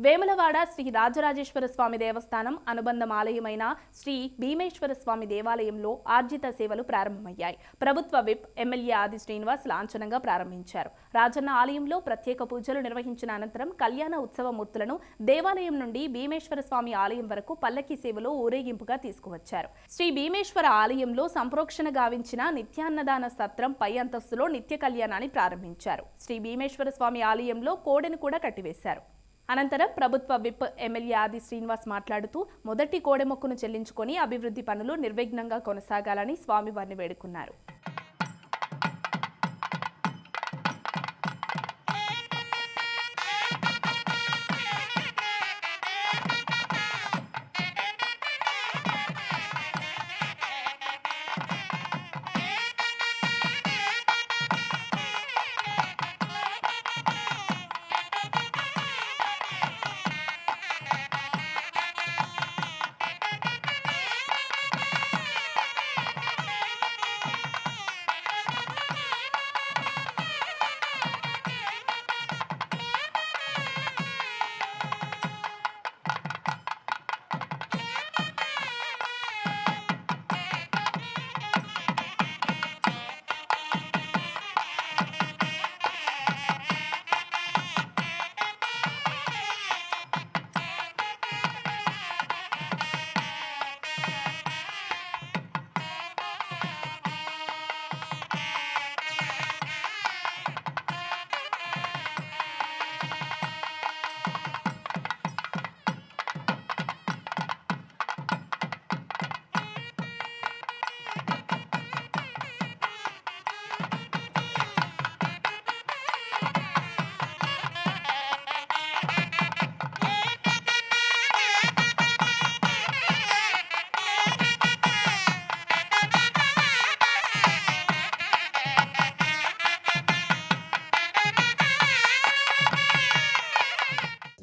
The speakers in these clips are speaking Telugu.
వేములవాడ శ్రీ రాజరాజేశ్వర స్వామి దేవస్థానం అనుబంధం ఆలయమైన శ్రీ భీమేశ్వర స్వామి దేవాలయంలో ఆర్జిత సేవలు ప్రారంభమయ్యాయి. ప్రభుత్వ విప్ ఎమ్మెల్యే ఆది శ్రీనివాస్ లాంఛనంగా ప్రారంభించారు. రాజన్న ఆలయంలో ప్రత్యేక పూజలు నిర్వహించిన అనంతరం కళ్యాణ ఉత్సవ మూర్తులను దేవాలయం నుండి భీమేశ్వర స్వామి ఆలయం వరకు పల్లకీ సేవలో ఊరేగింపుగా తీసుకువచ్చారు. శ్రీ భీమేశ్వర ఆలయంలో సంప్రోక్షణ గావించిన నిత్యాన్నదాన సత్రం పై అంతస్తులో నిత్య కళ్యాణాన్ని ప్రారంభించారు. శ్రీ భీమేశ్వర స్వామి ఆలయంలో కోడెను కూడా కట్టివేశారు. అనంతరం ప్రభుత్వ విప్ ఎమ్మెల్యే ఆది శ్రీనివాస్ మాట్లాడుతూ మొదటి కోడెమొక్కును చెల్లించుకొని అభివృద్ధి పనులు నిర్విఘ్నంగా కొనసాగాలని స్వామివారిని వేడుకున్నారు.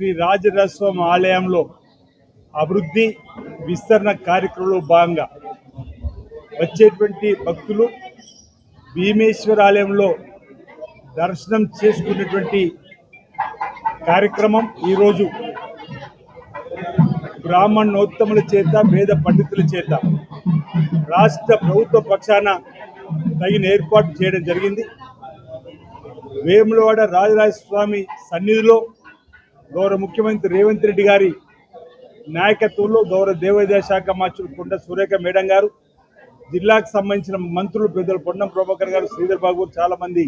శ్రీ రాజరాజస్వామి ఆలయంలో అభివృద్ధి విస్తరణ కార్యక్రమంలో భాగంగా వచ్చేటువంటి భక్తులు భీమేశ్వర ఆలయంలో దర్శనం చేసుకునేటువంటి కార్యక్రమం ఈరోజు బ్రాహ్మణోత్తముల చేత వేద పండితుల చేత రాష్ట్ర ప్రభుత్వ పక్షాన తగిన ఏర్పాటు చేయడం జరిగింది. వేములవాడ రాజరాజస్వామి సన్నిధిలో గౌరవ ముఖ్యమంత్రి రేవంత్ రెడ్డి గారి నాయకత్వంలో గౌరవ దేవాదాయ శాఖ మంత్రులు కొండ సురేఖ మేడం గారు, జిల్లాకు సంబంధించిన మంత్రులు పెద్దలు పొన్నం ప్రభాకర్ గారు, శ్రీధర్ బాబు, చాలా మంది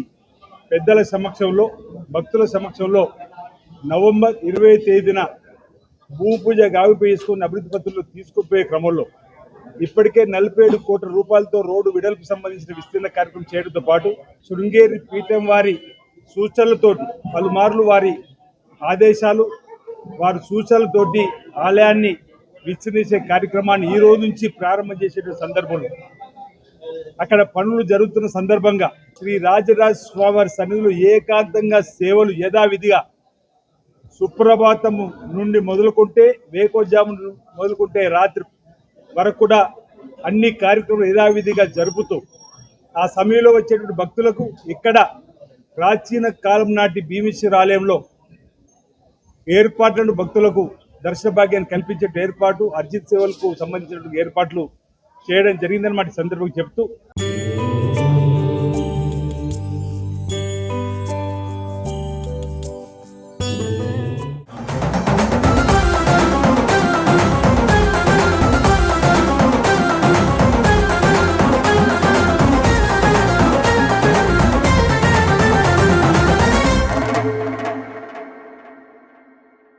పెద్దల సమక్షంలో భక్తుల సమక్షంలో నవంబర్ 20వ తేదీన భూమి పూజ గావిపై చేసుకుని అభివృద్ధి పత్రులు తీసుకుపోయే క్రమంలో ఇప్పటికే 47 కోట్ల రూపాయలతో రోడ్డు వెడల్పు సంబంధించిన విస్తీర్ణ కార్యక్రమం చేయడంతో పాటు శృంగేరి పీఠం వారి సూచనలతోటి పలుమార్లు వారి ఆదేశాలు వారి సూచనలతోటి ఆలయాన్ని విస్తరించే కార్యక్రమాన్ని ఈ రోజు నుంచి ప్రారంభం చేసే సందర్భంలో అక్కడ పనులు జరుగుతున్న సందర్భంగా శ్రీ రాజరాజ స్వామి సన్నిధిలో ఏకాంతంగా సేవలు యథావిధిగా సుప్రభాతము నుండి మొదలుకుంటే వేకోజాము మొదలుకుంటే రాత్రి వరకు కూడా అన్ని కార్యక్రమాలు యథావిధిగా జరుపుతూ ఆ సమయంలో వచ్చేటువంటి భక్తులకు ఇక్కడ ప్రాచీన కాలం నాటి భీమేశ్వర ఆలయంలో ఏర్పాట్లను భక్తులకు దర్శన భాగ్యాన్ని కల్పించే ఏర్పాటు అర్జిత్ సేవలకు సంబంధించినటువంటి ఏర్పాట్లు చేయడం జరిగిందన్నమాట సందర్భంగా చెప్తూ